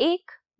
1,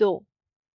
2,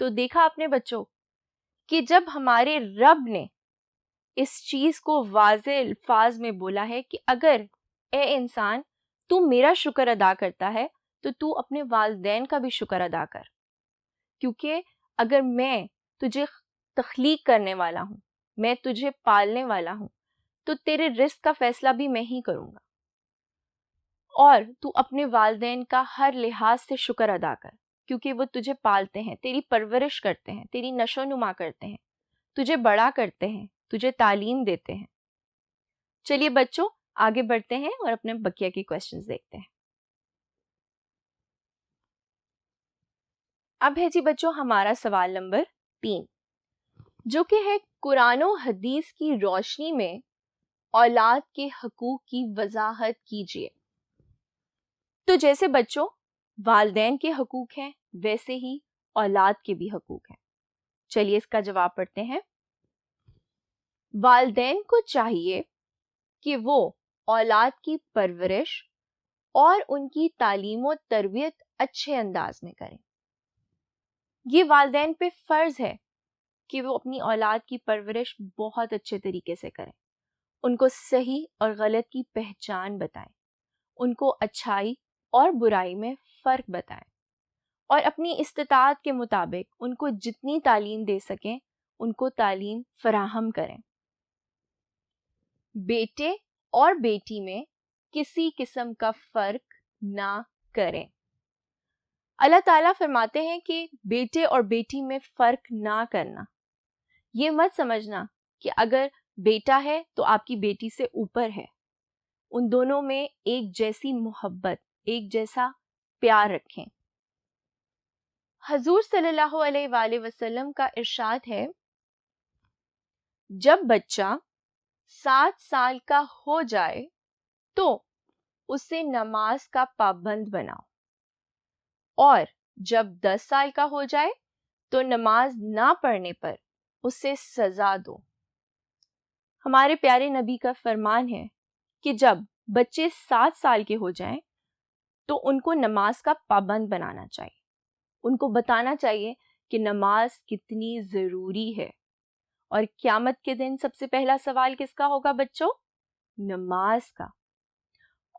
تو دیکھا اپنے بچوں کہ جب ہمارے رب نے اس چیز کو واضح الفاظ میں بولا ہے کہ اگر اے انسان تو میرا شکر ادا کرتا ہے تو تو اپنے والدین کا بھی شکر ادا کر، کیونکہ اگر میں تجھے تخلیق کرنے والا ہوں، میں تجھے پالنے والا ہوں، تو تیرے رزق کا فیصلہ بھی میں ہی کروں گا، اور تو اپنے والدین کا ہر لحاظ سے شکر ادا کر، کیونکہ وہ تجھے پالتے ہیں، تیری پرورش کرتے ہیں، تیری نشو و نما کرتے ہیں، تجھے بڑا کرتے ہیں، تجھے تعلیم دیتے ہیں۔ چلیے بچوں آگے بڑھتے ہیں اور اپنے بقیہ کے کویسچنز دیکھتے ہیں۔ اب ہے جی بچوں ہمارا سوال نمبر 3، جو کہ ہے قرآن و حدیث کی روشنی میں اولاد کے حقوق کی وضاحت کیجیے۔ تو جیسے بچوں والدین کے حقوق ہیں ویسے ہی اولاد کے بھی حقوق ہیں۔ چلیے اس کا جواب پڑھتے ہیں۔ والدین کو چاہیے کہ وہ اولاد کی پرورش اور ان کی تعلیم و تربیت اچھے انداز میں کریں۔ یہ والدین پہ فرض ہے کہ وہ اپنی اولاد کی پرورش بہت اچھے طریقے سے کریں، ان کو صحیح اور غلط کی پہچان بتائیں، ان کو اچھائی اور برائی میں فرق بتائیں، اور اپنی استطاعت کے مطابق ان کو جتنی تعلیم دے سکیں ان کو تعلیم فراہم کریں۔ بیٹے اور بیٹی میں کسی قسم کا فرق نہ کریں۔ اللہ تعالیٰ فرماتے ہیں کہ بیٹے اور بیٹی میں فرق نہ کرنا۔ یہ مت سمجھنا کہ اگر بیٹا ہے تو آپ کی بیٹی سے اوپر ہے۔ ان دونوں میں ایک جیسی محبت، ایک جیسا پیار رکھیں۔ حضور صلی اللہ علیہ وآلہ وسلم کا ارشاد ہے، جب بچہ 7 سال کا ہو جائے تو اسے نماز کا پابند بناؤ، اور جب 10 سال کا ہو جائے تو نماز نہ پڑھنے پر اسے سزا دو۔ ہمارے پیارے نبی کا فرمان ہے کہ جب بچے 7 سال کے ہو جائیں تو ان کو نماز کا پابند بنانا چاہیے، ان کو بتانا چاہیے کہ نماز کتنی ضروری ہے۔ اور قیامت کے دن سب سے پہلا سوال کس کا ہوگا بچوں؟ نماز کا۔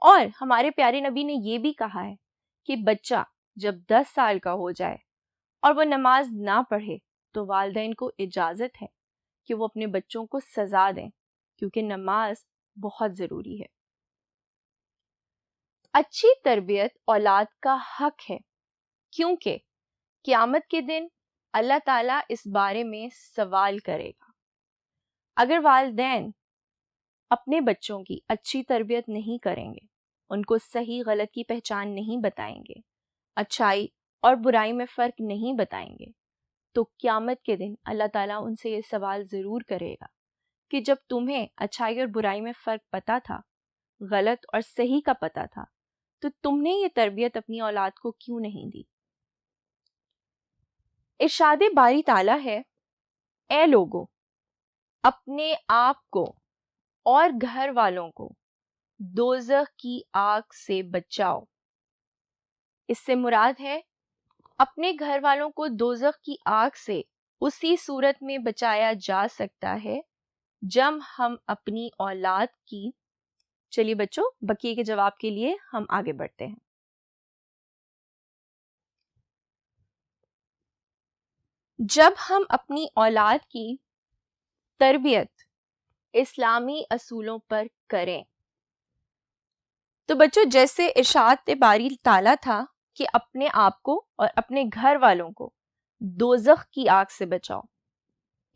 اور ہمارے پیارے نبی نے یہ بھی کہا ہے کہ بچہ جب 10 سال کا ہو جائے اور وہ نماز نہ پڑھے تو والدین کو اجازت ہے کہ وہ اپنے بچوں کو سزا دیں، کیونکہ نماز بہت ضروری ہے۔ اچھی تربیت اولاد کا حق ہے، کیونکہ قیامت کے دن اللہ تعالیٰ اس بارے میں سوال کرے گا۔ اگر والدین اپنے بچوں کی اچھی تربیت نہیں کریں گے، ان کو صحیح غلط کی پہچان نہیں بتائیں گے، اچھائی اور برائی میں فرق نہیں بتائیں گے، تو قیامت کے دن اللہ تعالیٰ ان سے یہ سوال ضرور کرے گا کہ جب تمہیں اچھائی اور برائی میں فرق پتہ تھا، غلط اور صحیح کا پتہ تھا، تو تم نے یہ تربیت اپنی اولاد کو کیوں نہیں دی؟ ارشاد باری تعالیٰ ہے، اے لوگو اپنے آپ کو اور گھر والوں کو دوزخ کی آگ سے بچاؤ۔ اس سے مراد ہے اپنے گھر والوں کو دوزخ کی آگ سے اسی صورت میں بچایا جا سکتا ہے جب ہم اپنی اولاد کی، چلیے بچوں بقیے کے جواب کے لیے ہم آگے بڑھتے ہیں۔ جب ہم اپنی اولاد کی تربیت اسلامی اصولوں پر کریں، تو بچوں جیسے ارشاد باری تعالیٰ تھا کہ اپنے آپ کو اور اپنے گھر والوں کو دوزخ کی آگ سے بچاؤ،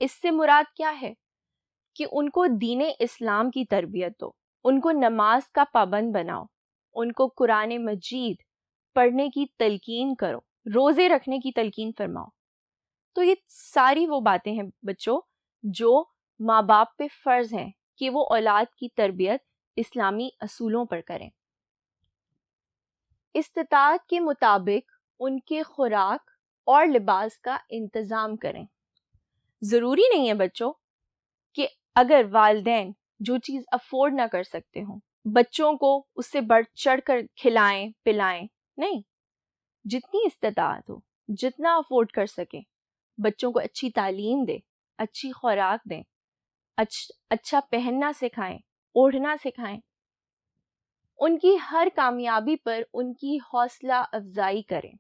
اس سے مراد کیا ہے کہ ان کو دین اسلام کی تربیت دو، ان کو نماز کا پابند بناؤ، ان کو قرآن مجید پڑھنے کی تلقین کرو، روزے رکھنے کی تلقین فرماؤ۔ تو یہ ساری وہ باتیں ہیں بچوں جو ماں باپ پہ فرض ہیں کہ وہ اولاد کی تربیت اسلامی اصولوں پر کریں۔ استطاعت کے مطابق ان کے خوراک اور لباس کا انتظام کریں۔ ضروری نہیں ہے بچوں کہ اگر والدین جو چیز افورڈ نہ کر سکتے ہوں بچوں کو اس سے بڑھ چڑھ کر کھلائیں پلائیں، نہیں، جتنی استطاعت ہو، جتنا افورڈ کر سکیں بچوں کو اچھی تعلیم دیں، اچھی خوراک دیں، اچھا پہننا سکھائیں، اوڑھنا سکھائیں، ان کی ہر کامیابی پر ان کی حوصلہ افزائی کریں.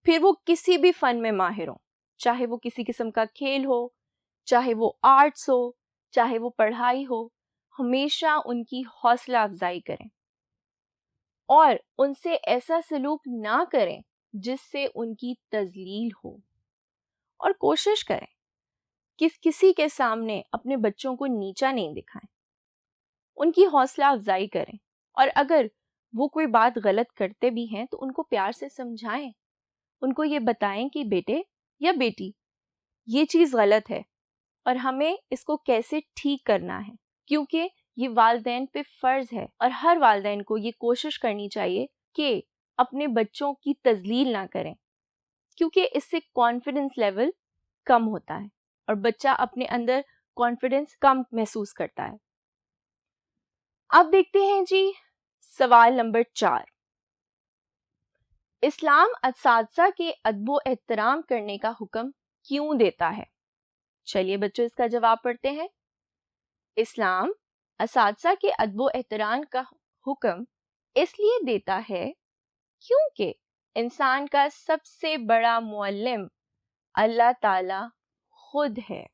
پھر وہ کسی بھی فن میں ماہر ہوں، چاہے وہ کسی قسم کا کھیل ہو، چاہے وہ آرٹس ہو، چاہے وہ پڑھائی ہو، ہمیشہ ان کی حوصلہ افزائی کریں اور ان سے ایسا سلوک نہ کریں جس سے ان کی تذلیل ہو. اور کوشش کریں کہ کسی کے سامنے اپنے بچوں کو نیچا نہیں دکھائیں، ان کی حوصلہ افزائی کریں، اور اگر وہ کوئی بات غلط کرتے بھی ہیں تو ان کو پیار سے سمجھائیں، ان کو یہ بتائیں کہ بیٹے یا بیٹی یہ چیز غلط ہے اور ہمیں اس کو کیسے ٹھیک کرنا ہے، کیونکہ یہ والدین پہ فرض ہے اور ہر والدین کو یہ کوشش کرنی چاہیے کہ اپنے بچوں کی تذلیل نہ کریں، کیونکہ اس سے کانفیڈنس لیول کم ہوتا ہے اور بچہ اپنے اندر کانفیڈنس کم محسوس کرتا ہے. اب دیکھتے ہیں جی سوال نمبر 4. اسلام اساتذہ کے ادب و احترام کرنے کا حکم کیوں دیتا ہے؟ چلیے بچوں اس کا جواب پڑھتے ہیں. اسلام اساتذہ کے ادب و احترام کا حکم اس لیے دیتا ہے کیونکہ انسان کا سب سے بڑا معلم اللہ تعالی خود ہے.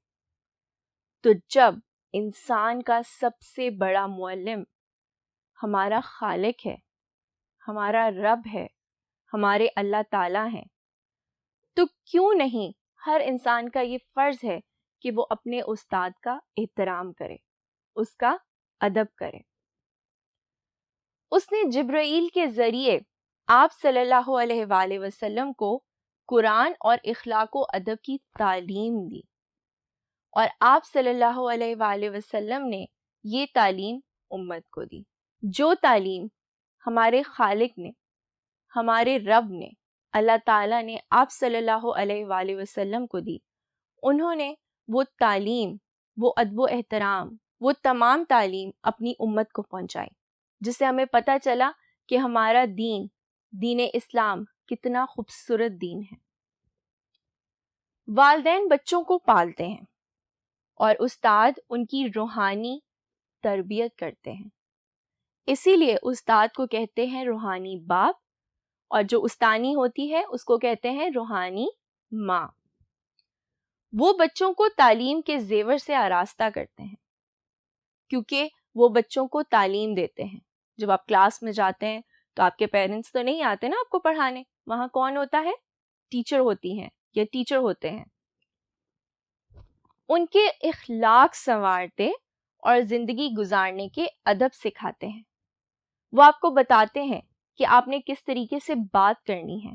تو جب انسان کا سب سے بڑا معلم ہمارا خالق ہے، ہمارا رب ہے، ہمارے اللہ تعالیٰ ہیں، تو کیوں نہیں ہر انسان کا یہ فرض ہے کہ وہ اپنے استاد کا احترام کرے، اس کا ادب کرے. اس نے جبرائیل کے ذریعے آپ صلی اللہ علیہ وآلہ وسلم کو قرآن اور اخلاق و ادب کی تعلیم دی، اور آپ صلی اللہ علیہ وآلہ وسلم نے یہ تعلیم امت کو دی. جو تعلیم ہمارے خالق نے، ہمارے رب نے، اللہ تعالیٰ نے آپ صلی اللہ علیہ وآلہ وسلم کو دی، انہوں نے وہ تعلیم، وہ ادب و احترام، وہ تمام تعلیم اپنی امت کو پہنچائی، جس سے ہمیں پتہ چلا کہ ہمارا دین، دین اسلام کتنا خوبصورت دین ہے. والدین بچوں کو پالتے ہیں اور استاد ان کی روحانی تربیت کرتے ہیں. اسی لیے استاد کو کہتے ہیں روحانی باپ، اور جو استانی ہوتی ہے اس کو کہتے ہیں روحانی ماں. وہ بچوں کو تعلیم کے زیور سے آراستہ کرتے ہیں، کیونکہ وہ بچوں کو تعلیم دیتے ہیں. جب آپ کلاس میں جاتے ہیں تو آپ کے پیرنٹس تو نہیں آتے نا آپ کو پڑھانے، وہاں کون ہوتا ہے؟ ٹیچر ہوتی ہیں یا ٹیچر ہوتے ہیں. ان کے اخلاق سنوارتے اور زندگی گزارنے کے ادب سکھاتے ہیں. وہ آپ کو بتاتے ہیں کہ آپ نے کس طریقے سے بات کرنی ہے.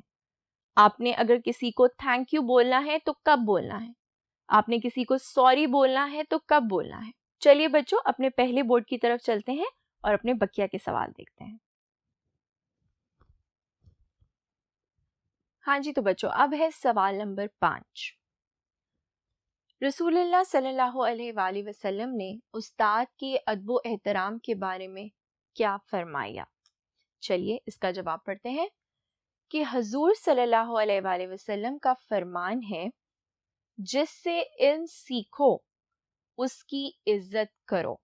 آپ نے اگر کسی کو تھینک یو بولنا ہے تو کب بولنا ہے، آپ نے کسی کو سوری بولنا ہے تو کب بولنا ہے. چلیے بچوں اپنے پہلے بورڈ کی طرف چلتے ہیں اور اپنے بقیہ کے سوال دیکھتے ہیں. ہاں جی تو بچوں اب ہے سوال نمبر 5. رسول اللہ صلی اللہ علیہ وآلہ وسلم نے استاد کے ادب و احترام کے بارے میں کیا فرمایا؟ چلیے اس کا جواب پڑھتے ہیں کہ حضور صلی اللہ علیہ وآلہ وسلم کا فرمان ہے، جس سے علم سیکھو اس کی عزت کرو.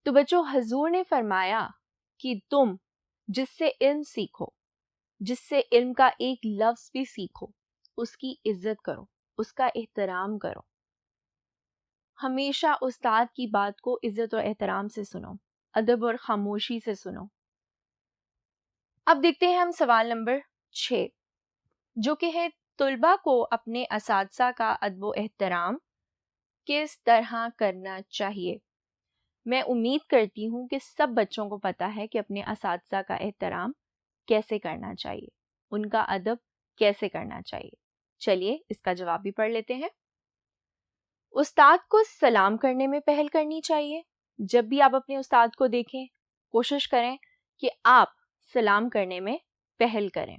تو بچوں حضور نے فرمایا کہ تم جس سے علم سیکھو، جس سے علم کا ایک لفظ بھی سیکھو، اس کی عزت کرو، اس کا احترام کرو. ہمیشہ استاد کی بات کو عزت اور احترام سے سنو، ادب اور خاموشی سے سنو. اب دیکھتے ہیں ہم سوال نمبر 6، جو کہ ہے طلباء کو اپنے اساتذہ کا ادب و احترام کس طرح کرنا چاہیے؟ میں امید کرتی ہوں کہ سب بچوں کو پتہ ہے کہ اپنے اساتذہ کا احترام کیسے کرنا چاہیے، ان کا ادب کیسے کرنا چاہیے. چلیے اس کا جواب بھی پڑھ لیتے ہیں. استاد کو سلام کرنے میں پہل کرنی چاہیے. جب بھی آپ اپنے استاد کو دیکھیں کوشش کریں کہ آپ سلام کرنے میں پہل کریں.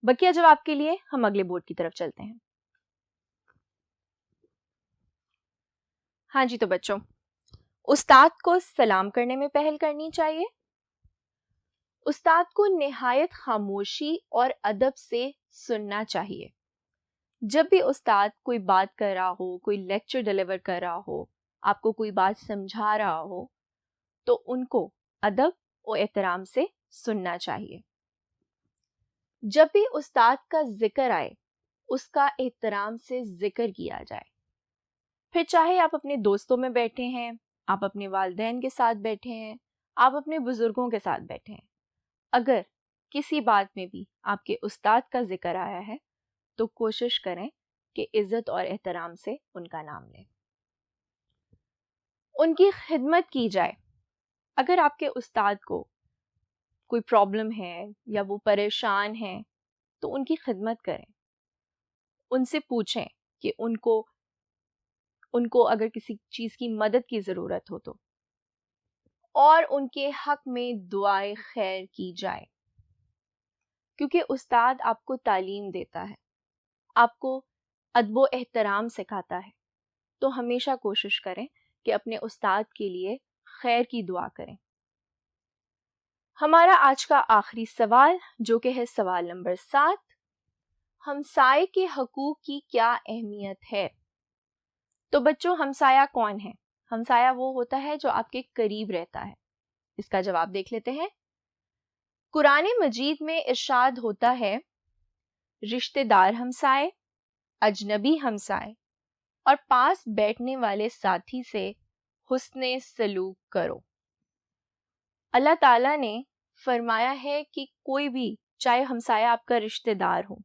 بقیہ جواب کے لیے ہم اگلے بورڈ کی طرف چلتے ہیں. ہاں جی تو بچوں استاد کو سلام کرنے میں پہل کرنی چاہیے. استاد کو نہایت خاموشی اور ادب سے سننا چاہیے. جب بھی استاد کوئی بات کر رہا ہو، کوئی لیکچر ڈیلیور کر رہا ہو، آپ کو کوئی بات سمجھا رہا ہو، تو ان کو ادب و احترام سے سننا چاہیے۔ جب بھی استاد کا ذکر آئے، اس کا احترام سے ذکر کیا جائے۔ پھر چاہے آپ اپنے دوستوں میں بیٹھے ہیں، آپ اپنے والدین کے ساتھ بیٹھے ہیں، آپ اپنے بزرگوں کے ساتھ بیٹھے ہیں، اگر کسی بات میں بھی آپ کے استاد کا ذکر آیا ہے تو کوشش کریں کہ عزت اور احترام سے ان کا نام لیں، ان کی خدمت کی جائے۔ اگر آپ کے استاد کو کوئی پرابلم ہے یا وہ پریشان ہیں تو ان کی خدمت کریں، ان سے پوچھیں کہ ان کو اگر کسی چیز کی مدد کی ضرورت ہو تو، اور ان کے حق میں دعائے خیر کی جائے، کیونکہ استاد آپ کو تعلیم دیتا ہے، آپ کو ادب و احترام سکھاتا ہے، تو ہمیشہ کوشش کریں کہ اپنے استاد کے لیے خیر کی دعا کریں۔ ہمارا آج کا آخری سوال جو کہ ہے سوال نمبر 7، ہمسائے کے حقوق کی کیا اہمیت ہے؟ تو بچوں، ہمسایہ کون ہے؟ ہمسایہ وہ ہوتا ہے جو آپ کے قریب رہتا ہے۔ اس کا جواب دیکھ لیتے ہیں۔ قرآن مجید میں ارشاد ہوتا ہے، رشتہ دار ہمسائے، اجنبی ہمسائے اور پاس بیٹھنے والے ساتھی سے حسن سلوک کرو۔ اللہ تعالیٰ نے فرمایا ہے کہ کوئی بھی، چاہے ہمسایہ آپ کا رشتہ دار ہو،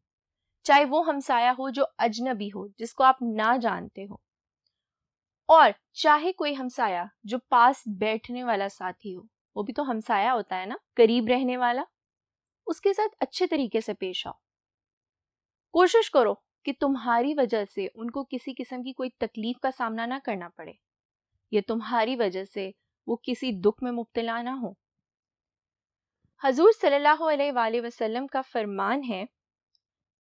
چاہے وہ ہمسایہ ہو جو اجنبی ہو، جس کو آپ نہ جانتے ہو، اور چاہے کوئی ہمسایہ جو پاس بیٹھنے والا ساتھی ہو، وہ بھی تو ہمسایہ ہوتا ہے نا، قریب رہنے والا، اس کے ساتھ اچھے طریقے سے پیش آؤ۔ کوشش کرو کہ تمہاری وجہ سے ان کو کسی قسم کی کوئی تکلیف کا سامنا نہ کرنا پڑے، یا تمہاری وجہ سے وہ کسی دکھ میں مبتلا نہ ہو۔ حضور صلی اللہ علیہ وآلہ وسلم کا فرمان ہے،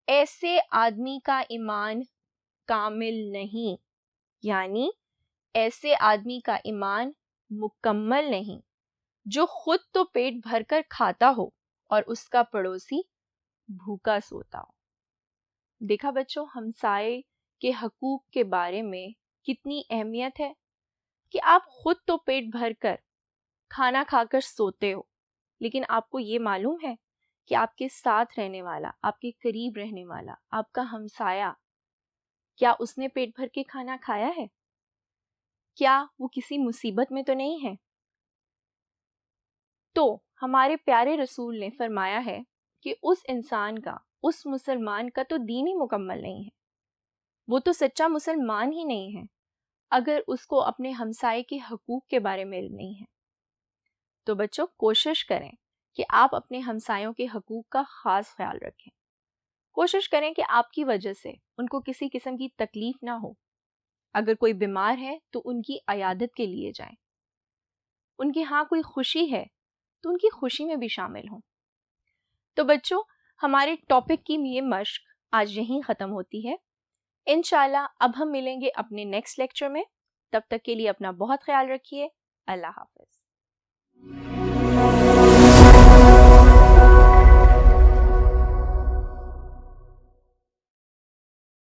ایسے آدمی کا ایمان کامل نہیں، یعنی ایسے آدمی کا ایمان مکمل نہیں جو خود تو پیٹ بھر کر کھاتا ہو اور اس کا پڑوسی بھوکا سوتا ہو۔ دیکھا بچوں، ہمسائے کے حقوق کے بارے میں کتنی اہمیت ہے کہ آپ خود تو پیٹ بھر کر کھانا کھا کر سوتے ہو، لیکن آپ کو یہ معلوم ہے کہ آپ کے ساتھ رہنے والا، آپ کے قریب رہنے والا، آپ کا ہمسایہ، کیا اس نے پیٹ بھر کے کھانا کھایا ہے؟ کیا وہ کسی مصیبت میں تو نہیں ہے؟ تو ہمارے پیارے رسول نے فرمایا ہے کہ اس انسان کا، اس مسلمان کا تو دین ہی مکمل نہیں ہے، وہ تو سچا مسلمان ہی نہیں ہے اگر اس کو اپنے ہمسائے کے حقوق کے بارے میں علم نہیں ہے۔ تو بچوں، کوشش کریں کہ آپ اپنے ہمسایوں کے حقوق کا خاص خیال رکھیں۔ کوشش کریں کہ آپ کی وجہ سے ان کو کسی قسم کی تکلیف نہ ہو۔ اگر کوئی بیمار ہے تو ان کی عیادت کے لیے جائیں۔ ان کے ہاں کوئی خوشی ہے تو ان کی خوشی میں بھی شامل ہوں۔ تو بچوں، ہمارے ٹاپک کی یہ مشق آج یہیں ختم ہوتی ہے۔ انشاءاللہ اب ہم ملیں گے اپنے نیکسٹ لیکچر میں۔ تب تک کے لیے اپنا بہت خیال رکھیے۔ اللہ حافظ۔